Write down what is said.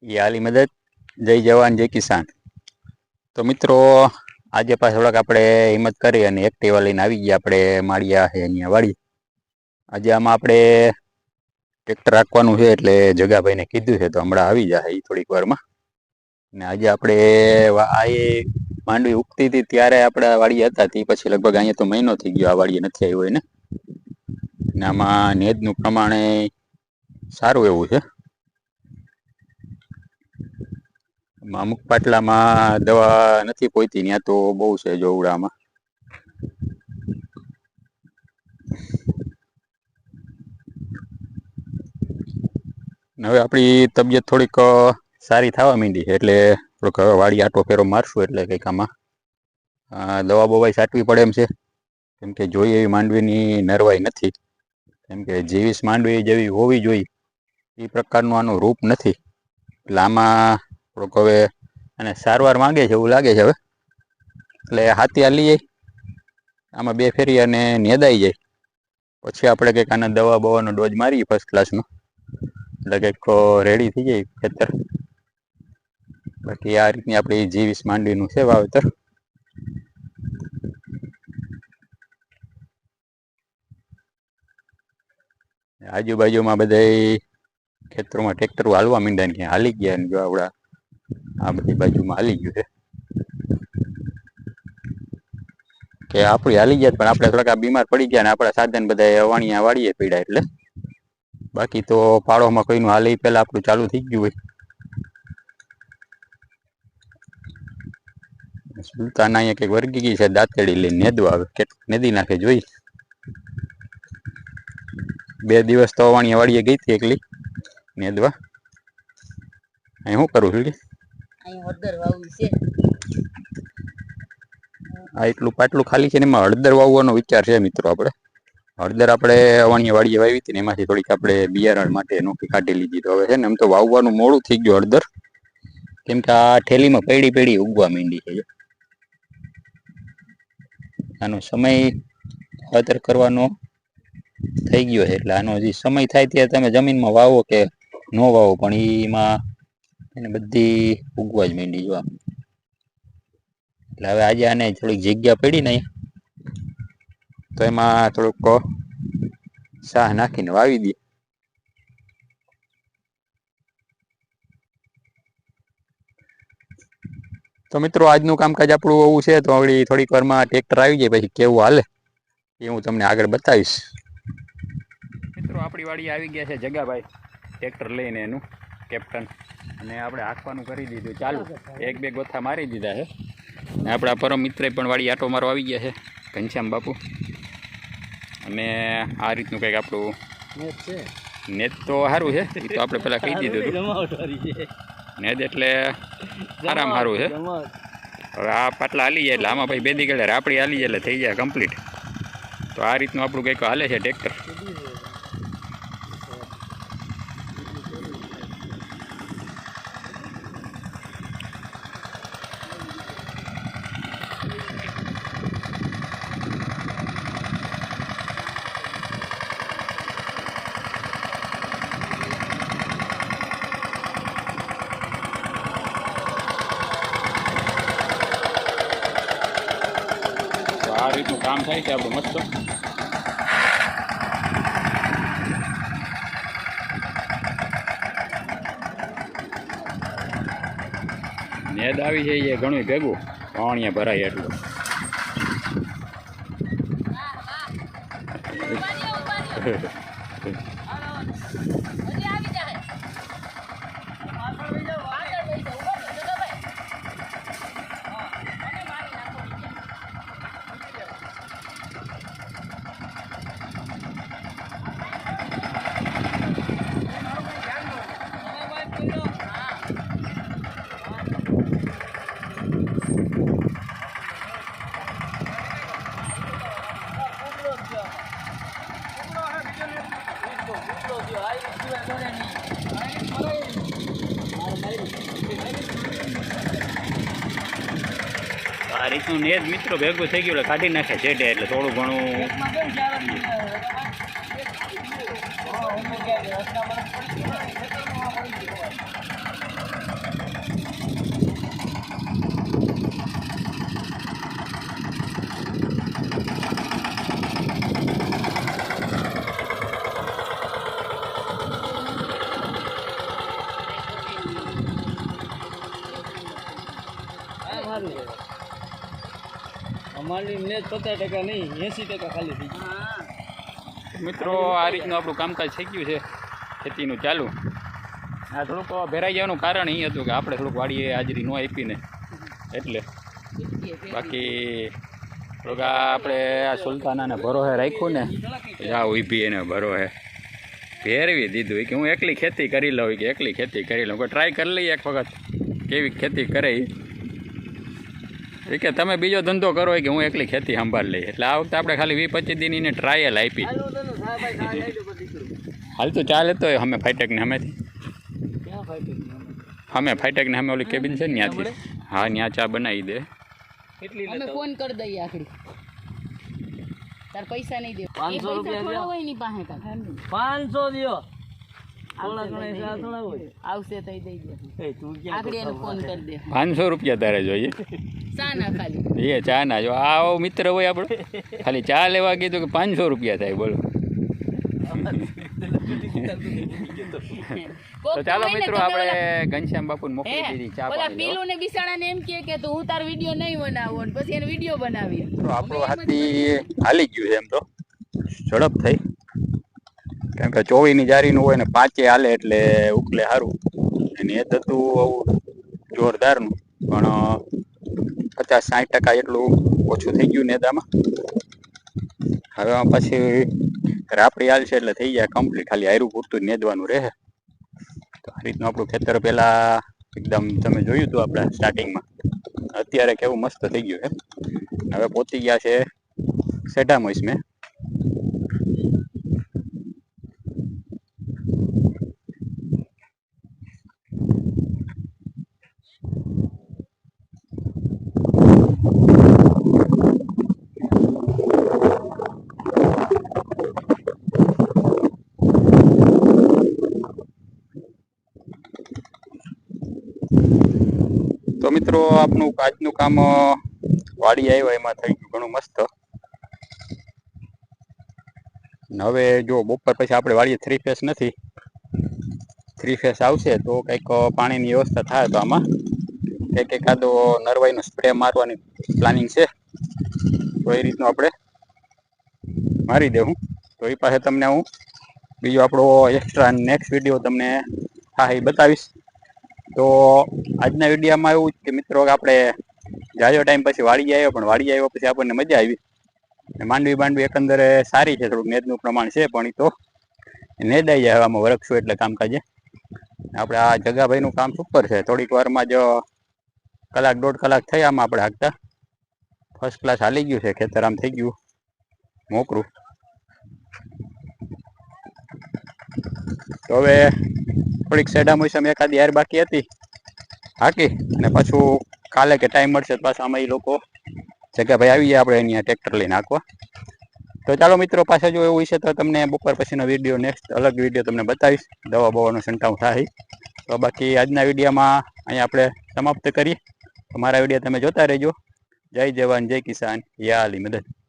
એ આલી મદદ જય જવાન જય કિસાન। તો મિત્રો આજે પાછા થોડાક આપણે હિંમત કરી અને એક્ટિવા લઈને આવી ગયા આપણે માળિયા છે અહીંયા વાડી। આજે આમાં આપણે ટ્રેક્ટર રાખવાનું છે એટલે જગાભાઈને કીધું છે તો હમણાં આવી જાય એ થોડીક વારમાં। ને આજે આપણે આ માંડવી ઉગતી હતી ત્યારે આપણે વાડીએ હતા તે પછી લગભગ અહીંયા તો મહિનો થઈ ગયો આ વાડીએ નથી આવ્યો એને। ને આમાં નેદનું પ્રમાણે સારું એવું છે। અમુક પાટલામાં દવા નથી પહોંચતી ત્યાં તો બહુ છે જોવડામાં। હવે આપણી તબિયત થોડીક સારી થવા માંડી છે એટલે થોડોક હવે વાડી આટો ફેરો મારશું એટલે કંઈક આમાં દવા બવાઈ છાંટવી પડે એમ છે। કેમ કે જોઈએ એવી માંડવીની નરવાઈ નથી, કેમ કે જીવીસ માંડવી જેવી હોવી જોઈએ એ પ્રકારનું આનું રૂપ નથી એટલે આમાં થોડોક હવે અને સારવાર માંગે છે એવું લાગે છે હવે। એટલે હાથી હાલી જાય આમાં બે ફેરી અને નેદાઈ જાય પછી આપણે કંઈક આના દવા બવાનો ડોઝ મારીએ ફર્સ્ટ ક્લાસનો એટલે કંઈક રેડી થઈ જાય ખેતર। બાકી આ રીતની આપણી જીવીસ માંડવીનું છે વાવેતર। આજુબાજુમાં બધા ખેતરોમાં ટ્રેક્ટરો હાલવા માંડ્યા ને ક્યાં હાલી ગયા ને જો આવડા આ બધી બાજુમાં હાલી ગયું છે કે આપણી હાલી ગયા પણ આપણે થોડાક બીમાર પડી ગયા ને આપણા સાધન બધા વાણિયા વાળીએ પડ્યા એટલે બાકી તો પાડોમાં કોઈનું હાલે પહેલાં આપણું ચાલુ થઈ ગયું હોય। સુલતાન અહીંયા કંઈક વર્ગી ગઈ છે દાંતેડી લઈને નેદવા આવે કેટલું નેદી નાખે જોઈ। 2 દિવસ તો વાણિયા વાડીએ ગઈ હતી એકલી નેદવા। અહીં શું કરું છું આ એટલું પાટલું ખાલી છે ને એમાં હળદર વાવવાનો વિચાર છે મિત્રો આપણે। હળદર આપણે વાણિયા વાડીએ વાવી હતી ને એમાંથી થોડીક આપણે બિયારણ માટે નોખી કાઢી લીધી તો હવે છે ને એમ તો વાવવાનું મોડું થઈ ગયું હળદર, કેમ કે આ ઠેલીમાં પડી પડી ઉગવા માંડી છે। આનો સમય વાવેતર કરવાનો થઈ ગયો છે એટલે આનો હજી સમય થાય ત્યારે તમે જમીનમાં વાવો કે ન વાવો પણ એમાં એને બધી ઉગવા જ માંડી જો એટલે હવે આજે આને થોડીક જગ્યા પડી ને તો એમાં થોડુંક સાહ નાખીને વાવી દઈએ। તો મિત્રો આજનું કામકાજ આપણું એવું છે તો હવે થોડીક વારમાં ટ્રેક્ટર આવી જાય પછી કેવું હાલે એ હું તમને આગળ બતાવીશ। મિત્રો આપણી વાડી આવી ગયા છે જગાભાઈ ટ્રેક્ટર લઈને એનું કેપ્ટન અને આપણે હાંકવાનું કરી દીધું ચાલુ, 1-2 ગોથા મારી દીધા છે ને આપણા પરમ મિત્રે પણ વાડી આટો મારો આવી ગયા છે ઘનશ્યામ બાપુ। અને આ રીતનું કંઈક આપણું નેટ તો સારું છે એ તો આપણે પહેલાં કહી દીધું હતું નેટ એટલે આરામ સારું છે। હવે આ પાટલા હાલી જાય એટલે આમાં પછી બેદી ગળે આપણી હાલી જાય એટલે થઈ જાય કમ્પ્લીટ। તો આ રીતનું આપણું કંઈક હાલે છે ટ્રેક્ટર। આ રીતનું કામ થાય છે આપણું મસ્ત। નેદ આવી જાય એ ઘણું ભેગું પાણીએ ભરાય એટલું આ રીતનું નેજ મિત્રો ભેગું થઈ ગયું એટલે કાઢી નાખે છેટે એટલે થોડું ઘણું સારું છે અમારી ને 50% નહીં 80% ખાલી થઈ ગયું મિત્રો આ રીતનું આપણું કામકાજ થઈ ગયું છે ખેતીનું ચાલુ આ થોડુંક ભેરાઈ જવાનું કારણ એ હતું કે આપણે થોડુંક વાડીએ હાજરી ન આપીને એટલે બાકી થોડુંક આપણે આ સુલતાનાને ભરોસે રાખ્યું ને જા ઊભી એને ભરોસે ફેરવી દીધું કે હું એકલી ખેતી કરી લઉં કે એકલી ખેતી કરી લઉં ટ્રાય કરી લઈએ એક વખત કેવી ખેતી કરે એ કે તમે બીજો ધંધો કરો કે હું એકલી ખેતી સંભાળ લઈ એટલે આ વખતે આપણે ખાલી 20-25 દિનની ટ્રાયલ આપી હાલ તો ચાલે તો અમે ફાઈટેકને અમેથી અમે ફાઈટેકને અમે ઓલી કેબિન છે ને ત્યાંથી હા ત્યાં ચા બનાવી દે અમે ફોન કરી દઈએ આખરી તાર પૈસા નહીં દે 500 રૂપિયા હોય ની પાસે 500 દિયો થોડા ઘણા ચા થોડા હોય આવશે તો દઈ દે એ તું ક્યાં આખરી એને ફોન કરી દે 500 રૂપિયા તારે જોઈએ ચા ના ખાલી એ ચા ના જો આવો મિત્ર હોય આપણો ખાલી ચા લેવા કીધું કે 500 રૂપિયા થાય બોલો તો ચાલો મિત્રો આપણે ઘનશ્યામ બાપુને મોકલી દીધી ચા ઓલા પીલું ને બિસાણાને એમ કે તું હું તાર વિડિયો નહીં બનાવો ને પછી એને વિડિયો બનાવી તો આપણો હાથી હાલી ગયું છે એમ તો ઝડપ થઈ કેમ કે 24 ની જારીનું હોય ને 5 હાલે એટલે ઉકલે સારું અને એ થતું આવું જોરદારનું પણ 50-60% એટલું ઓછું થઈ ગયું નેદામાં હવે પછી રાપડી હાલશે એટલે થઈ જાય કમ્પ્લીટ ખાલી હાયરું પૂરતું નેદવાનું રહે તો આ રીતનું આપણું ખેતર પહેલા એકદમ તમે જોયું હતું આપણા સ્ટાર્ટિંગમાં અત્યારે કેવું મસ્ત થઈ ગયું છે હવે પહોંચી ગયા છે સેઢા મોસમે તો મિત્રો આપનું આજનું કામ વાડી આવ્યા એમાં થઈ ગયું ઘણું મસ્ત હવે જો બપોર પછી આપણે વાડીએ 3 ફેસ નથી 3 ફેસ આવશે તો કંઈક પાણીની વ્યવસ્થા થાય તો આમાં કંઈક એકાદો નરવાઈનો સ્પ્રે મારવાની પ્લાનિંગ છે તો એ રીતનું આપણે મારી દેવું તો એ પાસે તમને હું બીજો આપણો એક્સ્ટ્રા નેક્સ્ટ વિડીયો તમને હા એ બતાવીશ તો આજના વિડીયોમાં એવું કે મિત્રો આપણે જાજો ટાઈમ પછી વાડી આવ્યો પણ વાડી આવ્યો પછી આપણને મજા આવી માંડવી એકંદરે સારી છે થોડુંક નેદનું પ્રમાણ છે પણ એ તો નેદાઈ જાય આમાં વરખશું એટલે કામકાજે આપણે આ જગાભાઈનું કામ સુપર છે થોડીક વારમાં જ 1-1.5 કલાક થઈ આમાં આપણે હાંકતા ફર્સ્ટ ક્લાસ હાલી ગયું છે ખેતર આમ થઈ ગયું મોકરું તો હવે થોડીક સેડા મોસમ એકાદી યાર બાકી હતી હાકી અને પાછું કાલે કે ટાઈમ મળશે તો પાછા આમાં એ લોકો જગાભાઈ આવી જાય આપણે અહીંયા ટ્રેક્ટર લઈને હાંકવા તો ચાલો મિત્રો પાછા જો એવું છે તો તમને બપોર પછીનો વિડીયો નેક્સ્ટ અલગ વિડીયો તમને બતાવીશ દવા બવાનો છંટાવ થાય તો બાકી આજના વિડીયોમાં અહીંયા આપણે સમાપ્ત કરીએ તો મારા વિડીયો તમે જોતા રહેજો જય જવાન જય કિસાન યા અલી મદદ